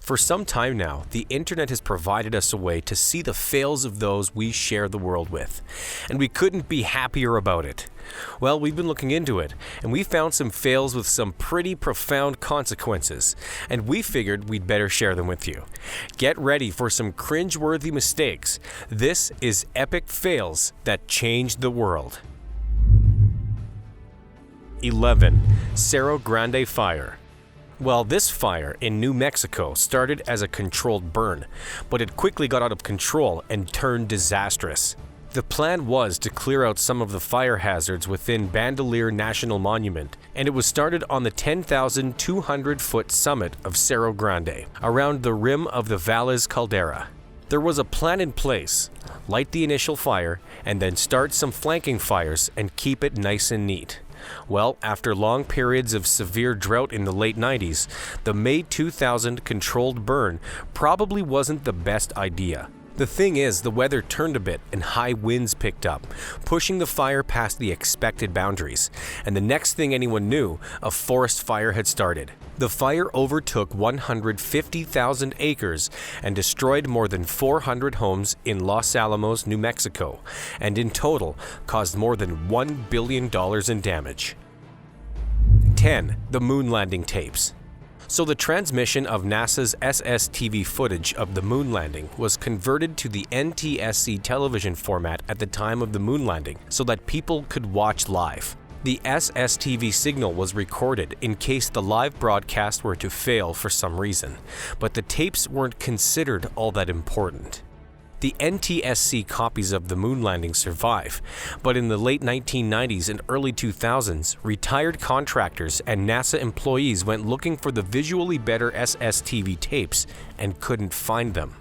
For some time now, the internet has provided us a way to see the fails of those we share the world with, and we couldn't be happier about it. Well, we've been looking into it, and we found some fails with some pretty profound consequences, and we figured we'd better share them with you. Get ready for some cringe-worthy mistakes. This is Epic Fails That Changed the World. 11. Cerro Grande Fire. Well, this fire in New Mexico started as a controlled burn, but it quickly got out of control and turned disastrous. The plan was to clear out some of the fire hazards within Bandelier National Monument, and it was started on the 10,200-foot summit of Cerro Grande, around the rim of the Valles Caldera. There was a plan in place: light the initial fire, and then start some flanking fires and keep it nice and neat. Well, after long periods of severe drought in the late 90s, the May 2000 controlled burn probably wasn't the best idea. The thing is, the weather turned a bit and high winds picked up, pushing the fire past the expected boundaries, and the next thing anyone knew, a forest fire had started. The fire overtook 150,000 acres and destroyed more than 400 homes in Los Alamos, New Mexico, and in total caused more than $1 billion in damage. 10. The moon landing tapes. So the transmission of NASA's SSTV footage of the moon landing was converted to the NTSC television format at the time of the moon landing so that people could watch live. The SSTV signal was recorded in case the live broadcast were to fail for some reason, but the tapes weren't considered all that important. The NTSC copies of the moon landing survive, but in the late 1990s and early 2000s, retired contractors and NASA employees went looking for the visually better SSTV tapes and couldn't find them.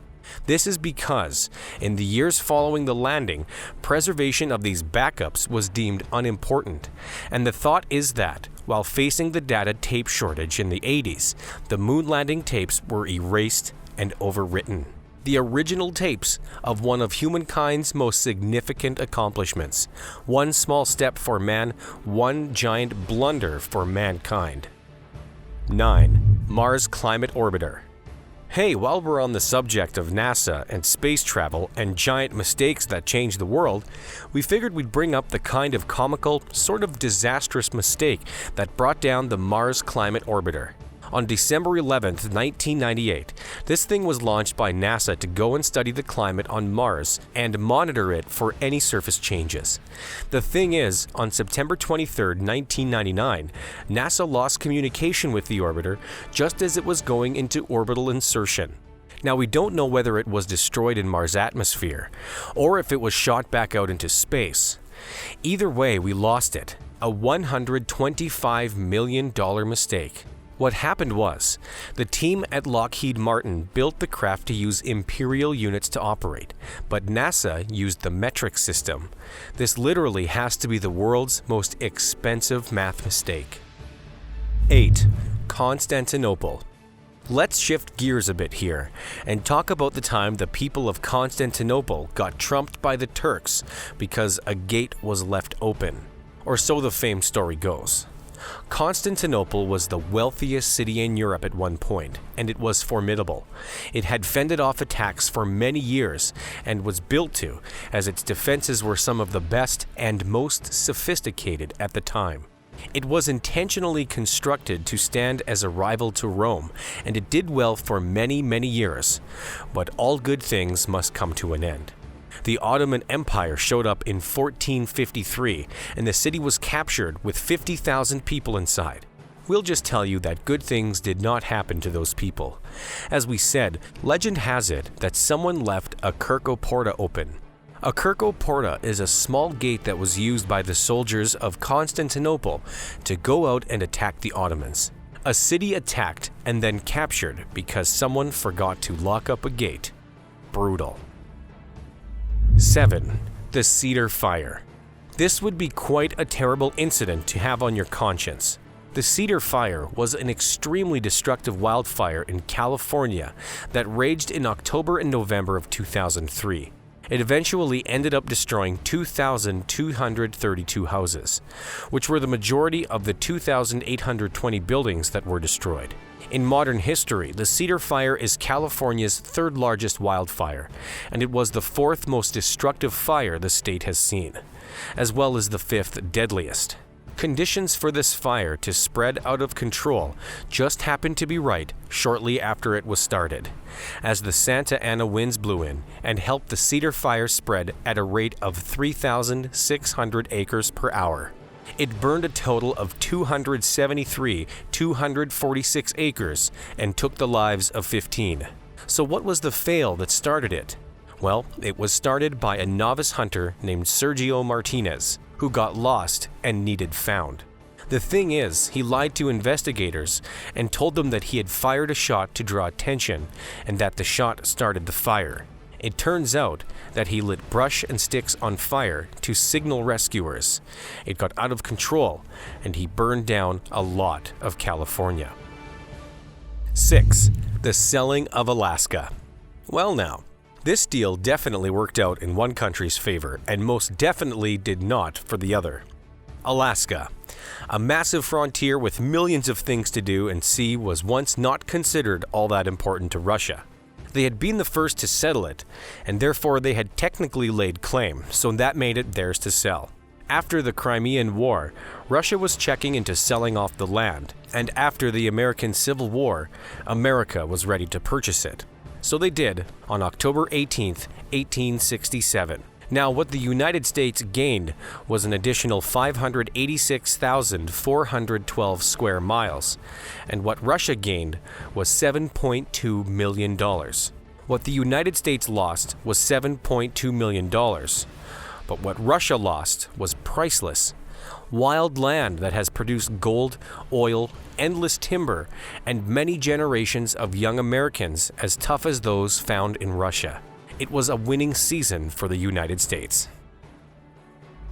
This is because, in the years following the landing, preservation of these backups was deemed unimportant, and the thought is that, while facing the data tape shortage in the 80s, the moon landing tapes were erased and overwritten. The original tapes of one of humankind's most significant accomplishments. One small step for man, one giant blunder for mankind. 9. Mars Climate Orbiter. Hey, while we're on the subject of NASA and space travel and giant mistakes that change the world, we figured we'd bring up the kind of comical, sort of disastrous mistake that brought down the Mars Climate Orbiter. On December 11, 1998, this thing was launched by NASA to go and study the climate on Mars and monitor it for any surface changes. The thing is, on September 23, 1999, NASA lost communication with the orbiter just as it was going into orbital insertion. Now, we don't know whether it was destroyed in Mars' atmosphere or if it was shot back out into space. Either way, we lost it. A $125 million mistake. What happened was, the team at Lockheed Martin built the craft to use imperial units to operate, but NASA used the metric system. This literally has to be the world's most expensive math mistake. 8. Constantinople. Let's shift gears a bit here and talk about the time the people of Constantinople got trumped by the Turks because a gate was left open. Or so the famed story goes. Constantinople was the wealthiest city in Europe at one point, and it was formidable. It had fended off attacks for many years and was built to, as its defenses were some of the best and most sophisticated at the time. It was intentionally constructed to stand as a rival to Rome, and it did well for many, many years. But all good things must come to an end. The Ottoman Empire showed up in 1453, and the city was captured with 50,000 people inside. We'll just tell you that good things did not happen to those people. As we said, legend has it that someone left a Kirkoporta open. A Kirkoporta is a small gate that was used by the soldiers of Constantinople to go out and attack the Ottomans. A city attacked and then captured because someone forgot to lock up a gate. Brutal. 7. The Cedar Fire. This would be quite a terrible incident to have on your conscience. The Cedar Fire was an extremely destructive wildfire in California that raged in October and November of 2003. It eventually ended up destroying 2,232 houses, which were the majority of the 2,820 buildings that were destroyed. In modern history, the Cedar Fire is California's third largest wildfire, and it was the fourth most destructive fire the state has seen, as well as the fifth deadliest. Conditions for this fire to spread out of control just happened to be right shortly after it was started, as the Santa Ana winds blew in and helped the Cedar Fire spread at a rate of 3,600 acres per hour. It burned a total of 246 acres and took the lives of 15. So what was the fail that started it? Well, it was started by a novice hunter named Sergio Martinez, who got lost and needed found. The thing is, he lied to investigators and told them that he had fired a shot to draw attention and that the shot started the fire. It turns out that he lit brush and sticks on fire to signal rescuers. It got out of control and he burned down a lot of California. 6. The selling of Alaska. Well now, this deal definitely worked out in one country's favor and most definitely did not for the other. Alaska, a massive frontier with millions of things to do and see, was once not considered all that important to Russia. They had been the first to settle it, and therefore they had technically laid claim, so that made it theirs to sell. After the Crimean War, Russia was checking into selling off the land, and after the American Civil War, America was ready to purchase it. So they did on October 18, 1867. Now, what the United States gained was an additional 586,412 square miles, and what Russia gained was $7.2 million. What the United States lost was $7.2 million, but what Russia lost was priceless. Wild land that has produced gold, oil, endless timber, and many generations of young Americans as tough as those found in Russia. It was a winning season for the United States.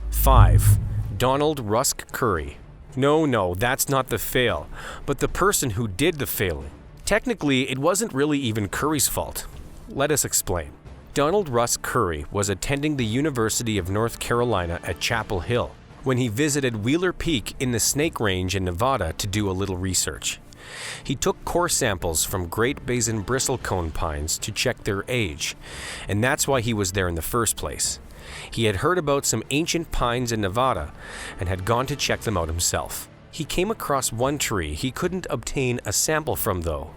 5. Donald Rusk Curry. No, that's not the fail, but the person who did the failing. Technically, it wasn't really even Curry's fault. Let us explain. Donald Rusk Curry was attending the University of North Carolina at Chapel Hill when he visited Wheeler Peak in the Snake Range in Nevada to do a little research. He took core samples from Great Basin Bristlecone Pines to check their age, and that's why he was there in the first place. He had heard about some ancient pines in Nevada and had gone to check them out himself. He came across one tree he couldn't obtain a sample from though,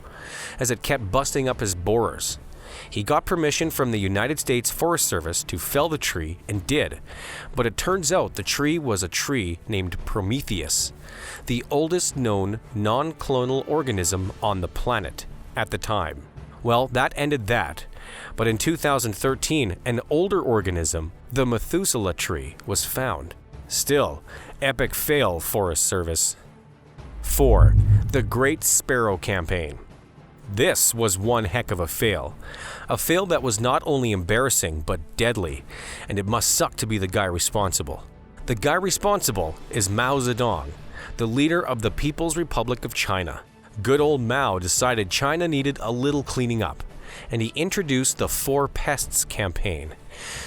as it kept busting up his borers. He got permission from the United States Forest Service to fell the tree and did, but it turns out the tree was a tree named Prometheus, the oldest known non-clonal organism on the planet at the time. Well, that ended that, but in 2013, an older organism, the Methuselah tree, was found. Still, epic fail, Forest Service. 4. The Great Sparrow Campaign. This was one heck of a fail that was not only embarrassing but deadly, and it must suck to be the guy responsible. The guy responsible is Mao Zedong, the leader of the People's Republic of China. Good old Mao decided China needed a little cleaning up, and he introduced the 4 Pests campaign.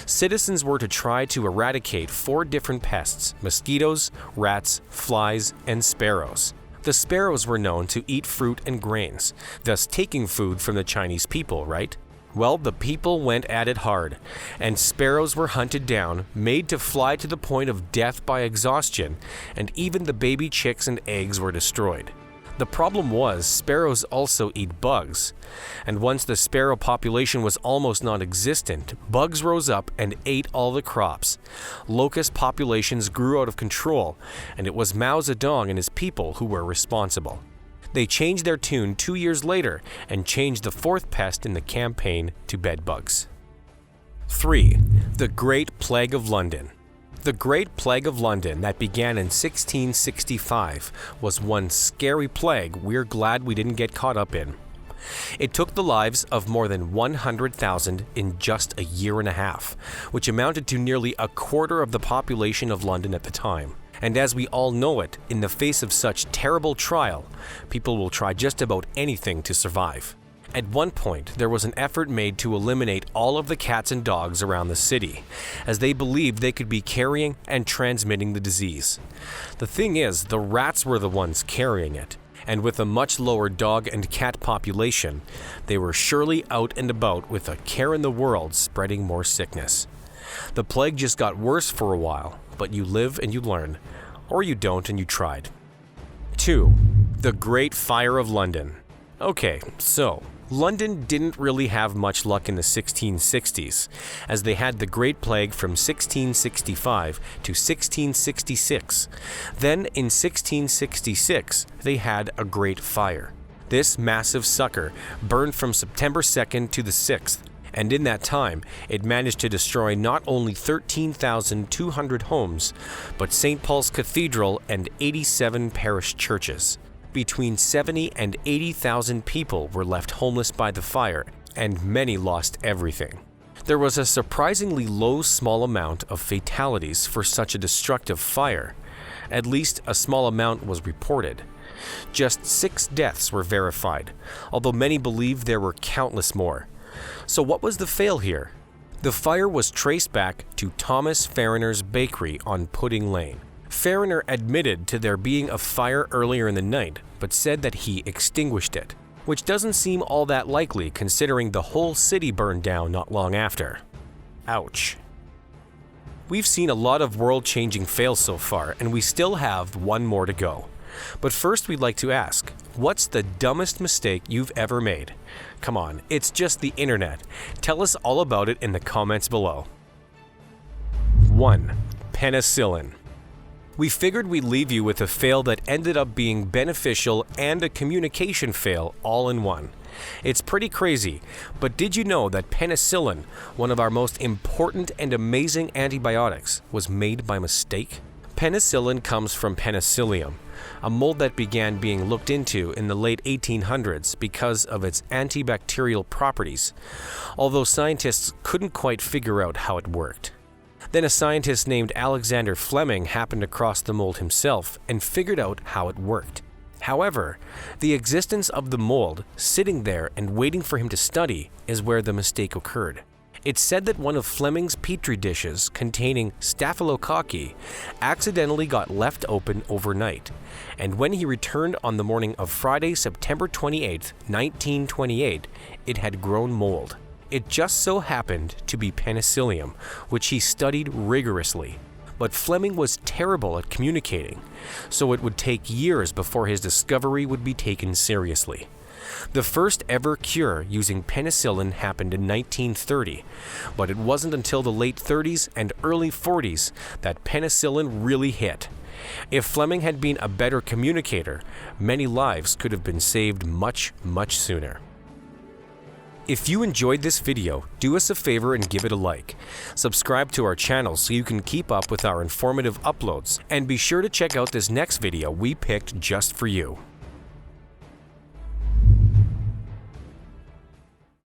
Citizens were to try to eradicate 4 different pests: mosquitoes, rats, flies, and sparrows. The sparrows were known to eat fruit and grains, thus taking food from the Chinese people, right? Well, the people went at it hard, and sparrows were hunted down, made to fly to the point of death by exhaustion, and even the baby chicks and eggs were destroyed. The problem was, sparrows also eat bugs, and once the sparrow population was almost non-existent, bugs rose up and ate all the crops. Locust populations grew out of control, and it was Mao Zedong and his people who were responsible. They changed their tune 2 years later and changed the 4th pest in the campaign to bedbugs. 3. The Great Plague of London. The Great Plague of London that began in 1665 was one scary plague we're glad we didn't get caught up in. It took the lives of more than 100,000 in just a year and a half, which amounted to nearly a quarter of the population of London at the time. And as we all know it, in the face of such terrible trial, people will try just about anything to survive. At one point, there was an effort made to eliminate all of the cats and dogs around the city, as they believed they could be carrying and transmitting the disease. The thing is, the rats were the ones carrying it, and with a much lower dog and cat population, they were surely out and about with a care in the world spreading more sickness. The plague just got worse for a while, but you live and you learn, or you don't and you tried. 2. The Great Fire of London. Okay, so London didn't really have much luck in the 1660s, as they had the Great Plague from 1665 to 1666. Then in 1666, they had a Great Fire. This massive sucker burned from September 2nd to the 6th, and in that time, it managed to destroy not only 13,200 homes, but St. Paul's Cathedral and 87 parish churches. Between 70 and 80,000 people were left homeless by the fire, and many lost everything. There was a surprisingly small amount of fatalities for such a destructive fire. At least a small amount was reported. Just 6 deaths were verified, although many believe there were countless more. So what was the fail here? The fire was traced back to Thomas Farriner's bakery on Pudding Lane. Farriner admitted to there being a fire earlier in the night, but said that he extinguished it, which doesn't seem all that likely considering the whole city burned down not long after. Ouch. We've seen a lot of world-changing fails so far, and we still have one more to go. But first we'd like to ask, what's the dumbest mistake you've ever made? Come on, it's just the internet. Tell us all about it in the comments below. 1. Penicillin. We figured we'd leave you with a fail that ended up being beneficial and a communication fail all in one. It's pretty crazy, but did you know that penicillin, one of our most important and amazing antibiotics, was made by mistake? Penicillin comes from Penicillium, a mold that began being looked into in the late 1800s because of its antibacterial properties, although scientists couldn't quite figure out how it worked. Then a scientist named Alexander Fleming happened across the mold himself and figured out how it worked. However, the existence of the mold sitting there and waiting for him to study is where the mistake occurred. It's said that one of Fleming's petri dishes containing staphylococci accidentally got left open overnight, and when he returned on the morning of Friday, September 28, 1928, it had grown mold. It just so happened to be penicillium, which he studied rigorously. But Fleming was terrible at communicating, so it would take years before his discovery would be taken seriously. The first ever cure using penicillin happened in 1930, but it wasn't until the late 30s and early 40s that penicillin really hit. If Fleming had been a better communicator, many lives could have been saved much, much sooner. If you enjoyed this video, do us a favor and give it a like. Subscribe to our channel so you can keep up with our informative uploads, and be sure to check out this next video we picked just for you.